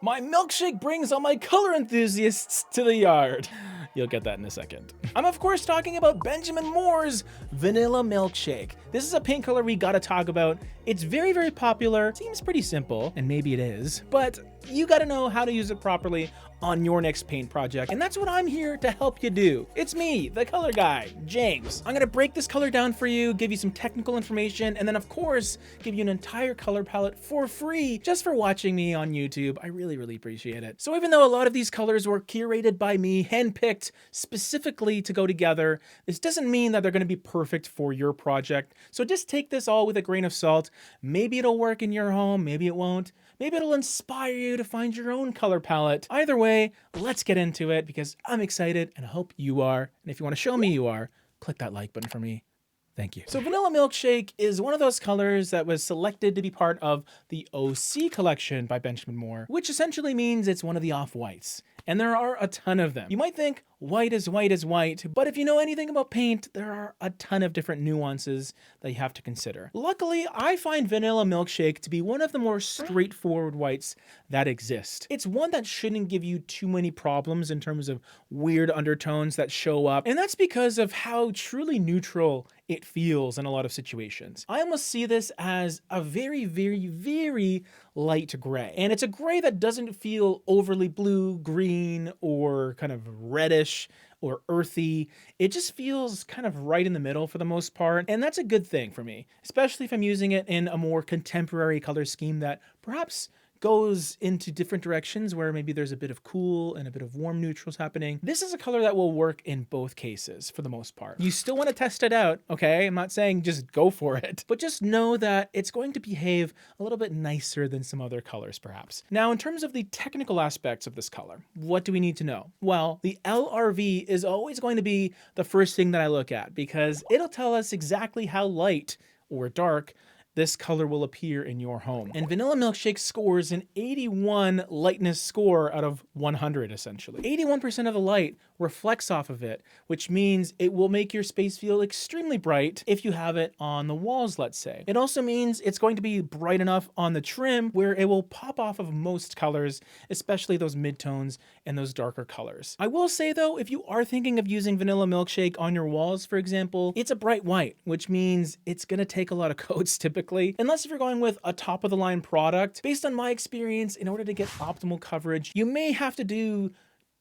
My milkshake brings all my color enthusiasts to the yard. You'll get that in a second. I'm of course talking about Benjamin Moore's Vanilla Milkshake. This is a paint color we gotta talk about. It's very, very popular, seems pretty simple, and maybe it is, but you gotta know how to use it properly on your next paint project, and that's what I'm here to help you do. It's me, the color guy, James. I'm gonna break this color down for you, give you some technical information, and then of course, give you an entire color palette for free just for watching me on YouTube. I really, really appreciate it. So even though a lot of these colors were curated by me, handpicked specifically to go together, this doesn't mean that they're gonna be perfect for your project. So just take this all with a grain of salt. Maybe it'll work in your home, maybe it won't. Maybe it'll inspire you to find your own color palette. Either way, let's get into it because I'm excited and I hope you are. And if you want to show me you are, click that like button for me. Thank you. So Vanilla Milkshake is one of those colors that was selected to be part of the OC collection by Benjamin Moore, which essentially means it's one of the off-whites. And there are a ton of them. You might think white is white, but if you know anything about paint, there are a ton of different nuances that you have to consider. Luckily, I find Vanilla Milkshake to be one of the more straightforward whites that exist. It's one that shouldn't give you too many problems in terms of weird undertones that show up, and that's because of how truly neutral it feels in a lot of situations. I almost see this as a very, very, very light gray. And it's a gray that doesn't feel overly blue, green, or kind of reddish or earthy. It just feels kind of right in the middle for the most part. And that's a good thing for me, especially if I'm using it in a more contemporary color scheme that perhaps goes into different directions where maybe there's a bit of cool and a bit of warm neutrals happening. This is a color that will work in both cases for the most part. You still want to test it out, okay? I'm not saying just go for it, but just know that it's going to behave a little bit nicer than some other colors perhaps. Now, in terms of the technical aspects of this color, what do we need to know? Well, the LRV is always going to be the first thing that I look at because it'll tell us exactly how light or dark this color will appear in your home. And Vanilla Milkshake scores an 81 lightness score out of 100, essentially. 81% of the light reflects off of it, which means it will make your space feel extremely bright if you have it on the walls, let's say. It also means it's going to be bright enough on the trim where it will pop off of most colors, especially those midtones and those darker colors. I will say though, if you are thinking of using Vanilla Milkshake on your walls, for example, it's a bright white, which means it's gonna take a lot of coats typically, unless if you're going with a top of the line product. Based on my experience, in order to get optimal coverage, you may have to do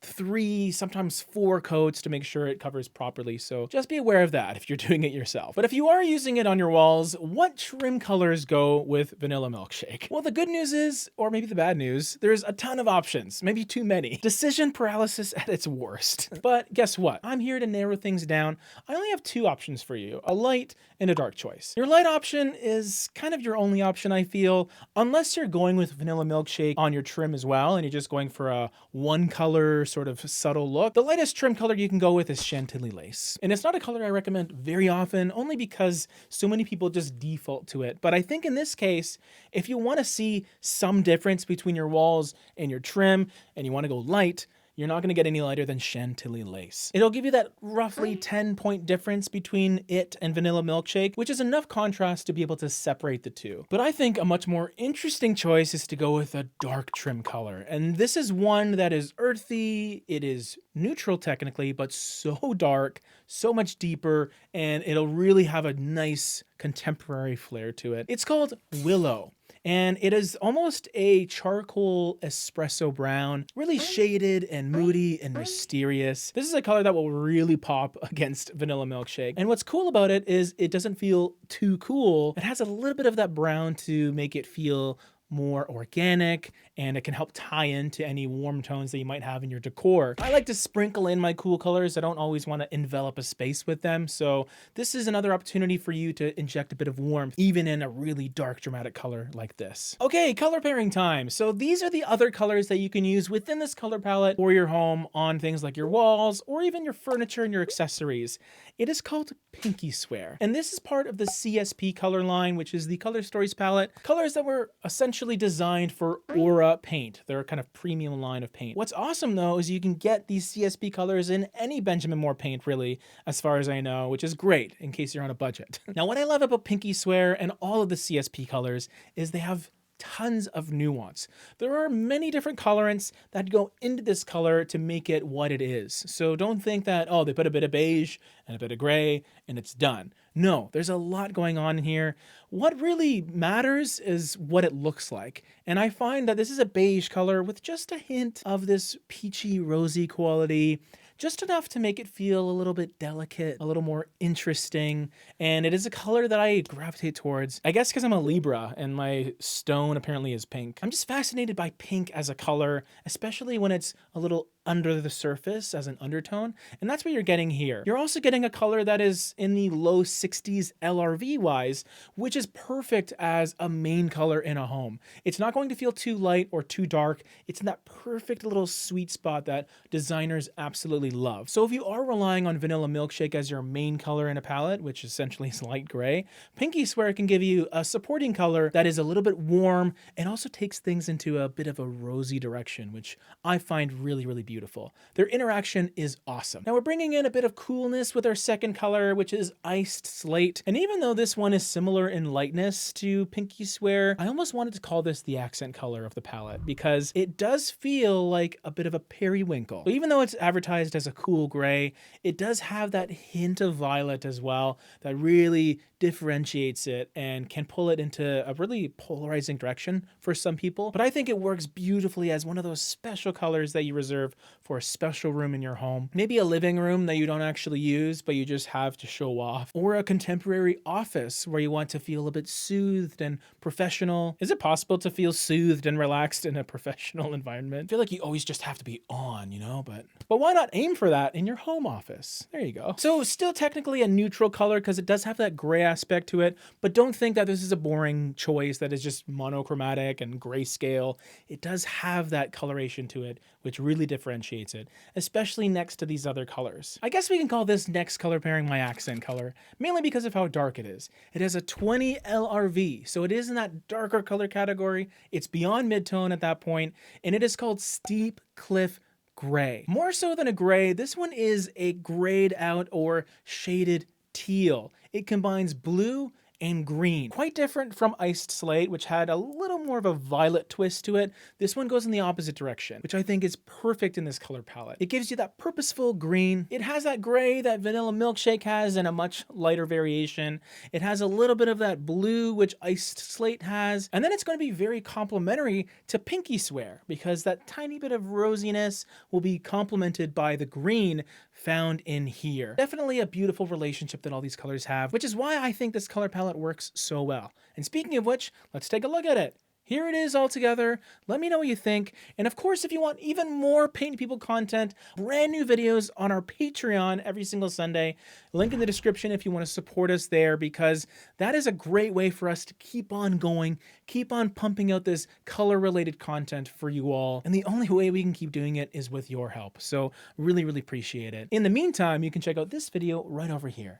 3, sometimes 4 coats to make sure it covers properly. So just be aware of that if you're doing it yourself. But if you are using it on your walls, what trim colors go with Vanilla Milkshake? Well, the good news is, or maybe the bad news, there's a ton of options, maybe too many. Decision paralysis at its worst. But guess what? I'm here to narrow things down. I only have 2 options for you, a light and a dark choice. Your light option is kind of your only option, I feel, unless you're going with Vanilla Milkshake on your trim as well, and you're just going for a one color sort of subtle look. The lightest trim color you can go with is Chantilly Lace. And it's not a color I recommend very often, only because so many people just default to it. But I think in this case, if you want to see some difference between your walls and your trim, and you want to go light, you're not going to get any lighter than Chantilly Lace. It'll give you that roughly 10-point difference between it and Vanilla Milkshake, which is enough contrast to be able to separate the two. But I think a much more interesting choice is to go with a dark trim color. And this is one that is earthy, it is neutral technically, but so dark, so much deeper, and it'll really have a nice contemporary flair to it. It's called Willow. And it is almost a charcoal espresso brown, really shaded and moody and mysterious. This is a color that will really pop against Vanilla Milkshake. And what's cool about it is it doesn't feel too cool. It has a little bit of that brown to make it feel more organic, and it can help tie into any warm tones that you might have in your decor. I like to sprinkle in my cool colors. I don't always want to envelop a space with them. So this is another opportunity for you to inject a bit of warmth, even in a really dark, dramatic color like this. Okay, color pairing time. So these are the other colors that you can use within this color palette for your home on things like your walls or even your furniture and your accessories. It is called Pinky Swear. And this is part of the CSP color line, which is the Color Stories palette. Colors that were essentially designed for Aura paint. They're a kind of premium line of paint. What's awesome though is you can get these CSP colors in any Benjamin Moore paint really, as far as I know, which is great in case you're on a budget. Now what I love about Pinky Swear and all of the CSP colors is they have tons of nuance. There are many different colorants that go into this color to make it what it is. So don't think that, oh, they put a bit of beige and a bit of gray and it's done. No, there's a lot going on here. What really matters is what it looks like. And I find that this is a beige color with just a hint of this peachy, rosy quality, just enough to make it feel a little bit delicate, a little more interesting. And it is a color that I gravitate towards, I guess because I'm a Libra and my stone apparently is pink. I'm just fascinated by pink as a color, especially when it's a little under the surface as an undertone. And that's what you're getting here. You're also getting a color that is in the low 60s LRV wise, which is perfect as a main color in a home. It's not going to feel too light or too dark. It's in that perfect little sweet spot that designers absolutely love. So if you are relying on Vanilla Milkshake as your main color in a palette, which essentially is light gray, Pinky Swear can give you a supporting color that is a little bit warm and also takes things into a bit of a rosy direction, which I find really, really beautiful. Their interaction is awesome. Now we're bringing in a bit of coolness with our second color, which is Iced Slate. And even though this one is similar in lightness to Pinky Swear, I almost wanted to call this the accent color of the palette because it does feel like a bit of a periwinkle. So even though it's advertised as a cool gray, it does have that hint of violet as well that really differentiates it and can pull it into a really polarizing direction for some people. But I think it works beautifully as one of those special colors that you reserve for a special room in your home. Maybe a living room that you don't actually use, but you just have to show off. Or a contemporary office where you want to feel a bit soothed and professional. Is it possible to feel soothed and relaxed in a professional environment? I feel like you always just have to be on, you know, but why not aim for that in your home office? There you go. So still technically a neutral color because it does have that gray aspect to it, but don't think that this is a boring choice that is just monochromatic and grayscale. It does have that coloration to it, which really differentiates it, especially next to these other colors. I guess we can call this next color pairing my accent color, mainly because of how dark it is. It has a 20 LRV, so it is in that darker color category. It's beyond midtone at that point, and it is called Steep Cliff Gray. More so than a gray, this one is a grayed out or shaded teal. It combines blue and green. Quite different from Iced Slate, which had a little more of a violet twist to it. This one goes in the opposite direction, which I think is perfect in this color palette. It gives you that purposeful green. It has that gray that Vanilla Milkshake has in a much lighter variation. It has a little bit of that blue, which Iced Slate has. And then it's going to be very complementary to Pinky Swear because that tiny bit of rosiness will be complemented by the green found in here. Definitely a beautiful relationship that all these colors have, which is why I think this color palette works so well. And speaking of which, let's take a look at it. Here it is all together. Let me know what you think. And of course, if you want even more Paint People content, brand new videos on our Patreon every single Sunday. Link in the description if you want to support us there, because that is a great way for us to keep on going, keep on pumping out this color-related content for you all. And the only way we can keep doing it is with your help. So really, really appreciate it. In the meantime, you can check out this video right over here.